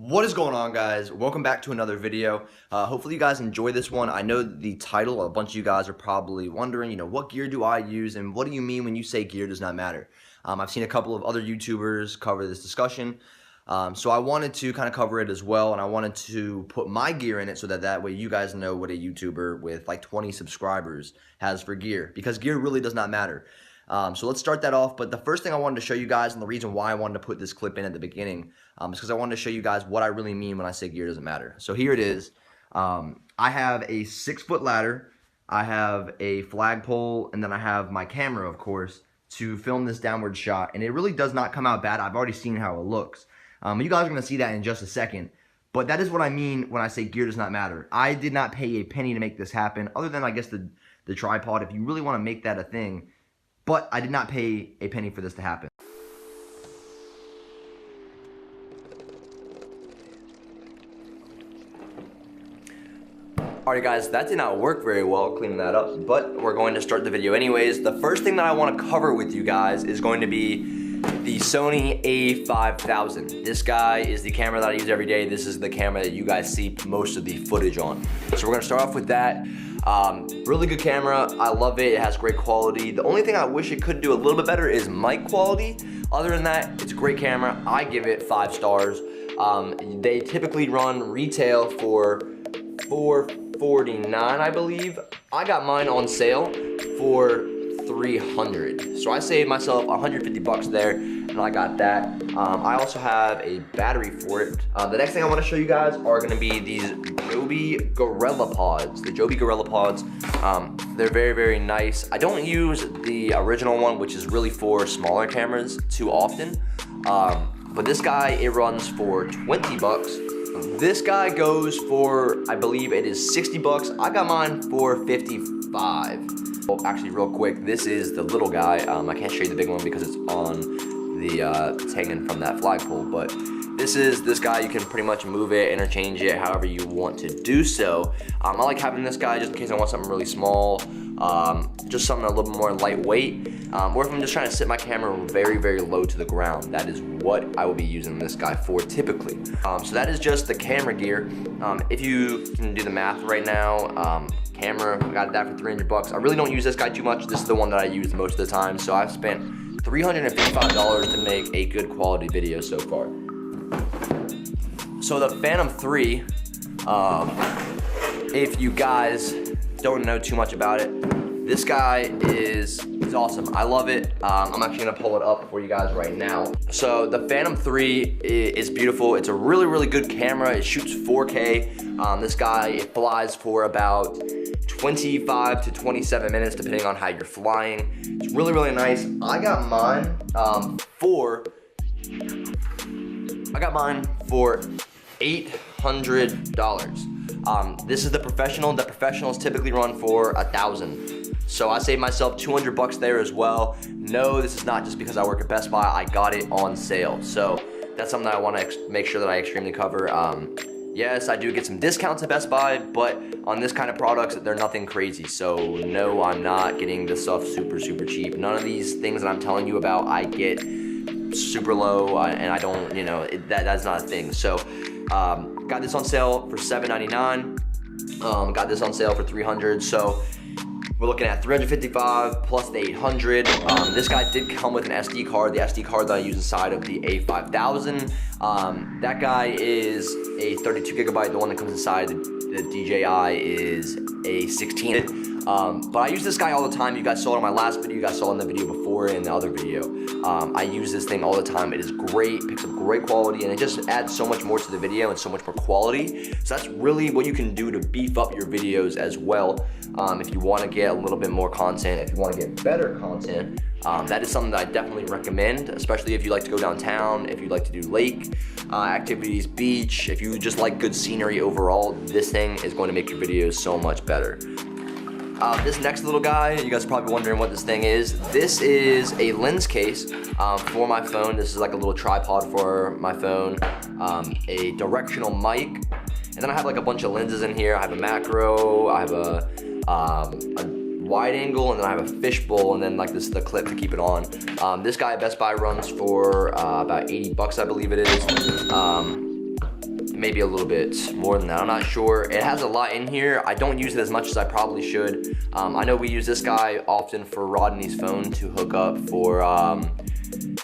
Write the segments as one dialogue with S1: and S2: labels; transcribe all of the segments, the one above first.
S1: What is going on, guys? Welcome back to another video. Hopefully you guys enjoy this one. I know the title, a bunch of you guys are probably wondering, what gear do I use and what do you mean when you say gear does not matter? I've seen a couple of other YouTubers cover this discussion, so I wanted to kind of cover it as well, and I wanted to put my gear in it so that way you guys know what a YouTuber with like 20 subscribers has for gear, because gear really does not matter. So let's start that off. But the first thing I wanted to show you guys, and the reason why I wanted to put this clip in at the beginning, is because I wanted to show you guys what I really mean when I say gear doesn't matter. So here it is. I have a 6-foot ladder, I have a flagpole, and then I have my camera, of course, to film this downward shot. And it really does not come out bad. I've already seen how it looks. You guys are going to see that in just a second. But that is what I mean when I say gear does not matter. I did not pay a penny to make this happen, other than, I guess, the tripod, if you really want to make that a thing. But I did not pay a penny for this to happen. Alright guys, that did not work very well, cleaning that up, but we're going to start the video anyways. The first thing that I want to cover with you guys is going to be the Sony a5000. This guy is the camera that I use every day. This is the camera that you guys see most of the footage on. So we're going to start off with that. Really good camera. I love it. It has great quality. The only thing I wish it could do a little bit better is mic quality. Other than that, it's a great camera. I give it 5 stars. They typically run retail for $449, I believe. I got mine on sale for $300, so I saved myself 150 bucks there, and I got that. I also have a battery for it. The next thing I want to show you guys are going to be these Joby Gorilla Pods. The Joby Gorilla Pods, they're very, very nice. I don't use the original one, which is really for smaller cameras, too often. But this guy, it runs for 20 bucks. This guy goes for, I believe it is 60 bucks. I got mine for 55. Oh, actually, real quick, this is the little guy. I can't show you the big one because it's on the, it's hanging from that flagpole, but this guy, you can pretty much move it, interchange it, however you want to do so. I like having this guy just in case I want something really small, just something a little more lightweight, or if I'm just trying to sit my camera very, very low to the ground. That is what I will be using this guy for typically. So that is just the camera gear. If you can do the math right now, camera, I got that for 300 bucks. I really don't use this guy too much. This is the one that I use most of the time, so I've spent $355 to make a good quality video so far. So the Phantom 3, if you guys don't know too much about it, this guy is awesome. I love it. I'm actually gonna pull it up for you guys right now. So the Phantom 3 is beautiful. It's a really, really good camera. It shoots 4K. This guy, it flies for about 25 to 27 minutes, depending on how you're flying. It's really, really nice. I got mine for $800. This is the professional. The professionals typically run for $1,000. So I saved myself 200 bucks there as well. No, this is not just because I work at Best Buy. I got it on sale. So that's something that I want to make sure that I extremely cover. Yes, I do get some discounts at Best Buy, but on this kind of products, they're nothing crazy. So no, I'm not getting this stuff super, super cheap. None of these things that I'm telling you about, I get super low, and I don't, that's not a thing. So got this on sale for $7.99. Got this on sale for $300. So we're looking at $355 plus the $800. This guy did come with an SD card. The SD card that I use inside of the A5000. That guy is a 32 gigabyte. The one that comes inside the DJI is a 16. But I use this guy all the time. You guys saw it in my last video. You guys saw it in the video before in the other video. I use this thing all the time. It is great, picks up great quality, and it just adds so much more to the video and so much more quality. So that's really what you can do to beef up your videos as well. If you want to get a little bit more content, if you want to get better content, that is something that I definitely recommend, especially if you like to go downtown, if you like to do lake activities, beach, if you just like good scenery overall. This thing is going to make your videos so much better. This next little guy, you guys are probably wondering what this thing is. This is a lens case for my phone. This is like a little tripod for my phone, a directional mic, and then I have like a bunch of lenses in here. I have a macro, I have a wide angle, and then I have a fishbowl, and then like this is the clip to keep it on. This guy at Best Buy runs for about 80 bucks, I believe it is. maybe a little bit more than that, I'm not sure. It has a lot in here. I don't use it as much as I probably should. I know we use this guy often for Rodney's phone to hook up for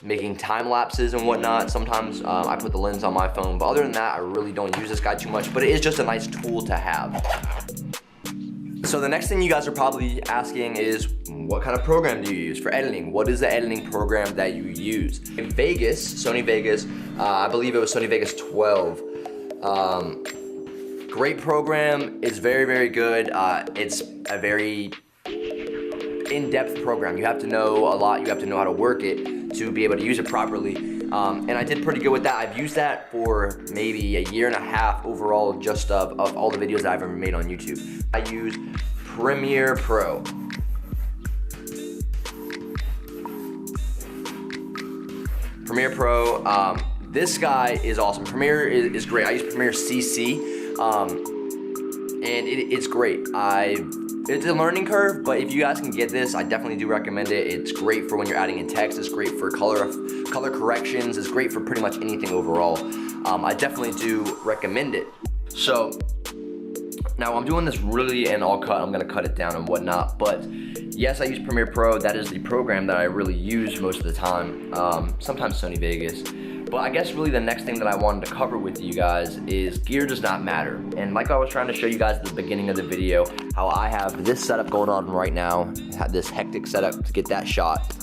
S1: making time lapses and whatnot. Sometimes I put the lens on my phone, but other than that, I really don't use this guy too much, but it is just a nice tool to have. So the next thing you guys are probably asking is, what kind of program do you use for editing? What is the editing program that you use? In Vegas, Sony Vegas, I believe it was Sony Vegas 12. Great program, it's very, very good. It's a very in-depth program. You have to know a lot, you have to know how to work it to be able to use it properly. And I did pretty good with that. I've used that for maybe a year and a half overall, just of all the videos that I've ever made on YouTube. I use Premiere Pro. Premiere Pro, this guy is awesome. Premiere is great. I use Premiere CC, and it's great. It's a learning curve, but if you guys can get this, I definitely do recommend it. It's great for when you're adding in text. It's great for color corrections. It's great for pretty much anything overall. I definitely do recommend it. So now I'm doing this really in all cut. I'm gonna cut it down and whatnot, but yes, I use Premiere Pro. That is the program that I really use most of the time. Sometimes Sony Vegas. But I guess really the next thing that I wanted to cover with you guys is gear does not matter. And like I was trying to show you guys at the beginning of the video, how I have this setup going on right now, have this hectic setup to get that shot.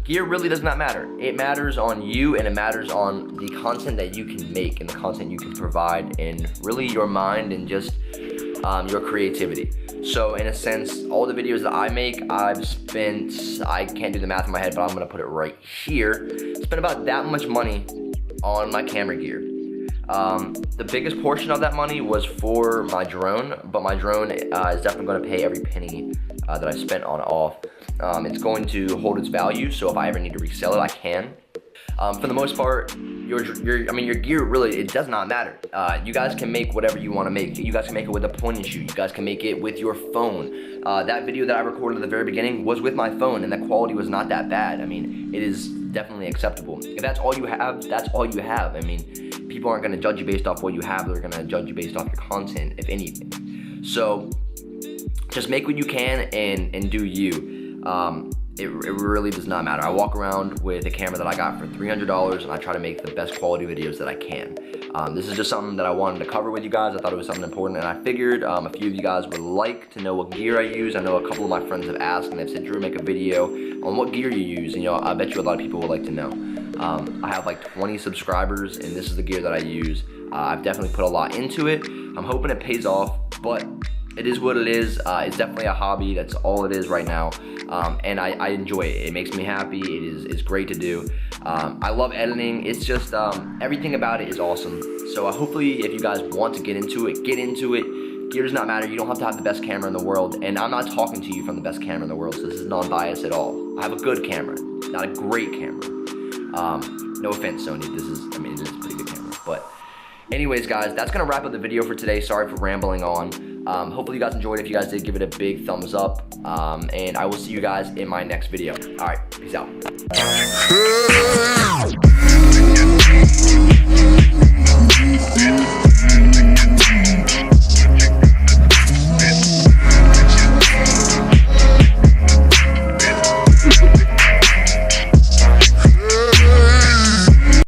S1: Gear really does not matter. It matters on you, and it matters on the content that you can make and the content you can provide, and really your mind and just your creativity. So in a sense, all the videos that I make, I've spent, I can't do the math in my head, but I'm gonna put it right here, spent about that much money on my camera gear. The biggest portion of that money was for my drone, but my drone is definitely gonna pay every penny that I spent on it off. It's going to hold its value, so if I ever need to resell it, I can. For the most part, your gear really, it does not matter. You guys can make whatever you want to make. You guys can make it with a point and shoot. You guys can make it with your phone. That video that I recorded at the very beginning was with my phone, and the quality was not that bad. I mean, it is definitely acceptable. If that's all you have, that's all you have. I mean, people aren't going to judge you based off what you have. They're going to judge you based off your content, if anything. So just make what you can and do you. It really does not matter. I walk around with a camera that I got for $300, and I try to make the best quality videos that I can. This is just something that I wanted to cover with you guys. I thought it was something important, and I figured a few of you guys would like to know what gear I use. I know a couple of my friends have asked, and they've said, Drew, make a video on what gear you use. And, I bet you a lot of people would like to know. I have like 20 subscribers, and this is the gear that I use. I've definitely put a lot into it. I'm hoping it pays off, but it is what it is. It's definitely a hobby. That's all it is right now. And I enjoy it. It makes me happy. It's great to do. I love editing. It's just, everything about it is awesome. So hopefully if you guys want to get into it, get into it. Gear does not matter. You don't have to have the best camera in the world. And I'm not talking to you from the best camera in the world, so this is non-biased at all. I have a good camera, not a great camera. No offense, Sony. It is a pretty good camera. But anyways, guys, that's gonna wrap up the video for today. Sorry for rambling on. Hopefully you guys enjoyed. If you guys did, give it a big thumbs up. And I will see you guys in my next video. All right, peace out.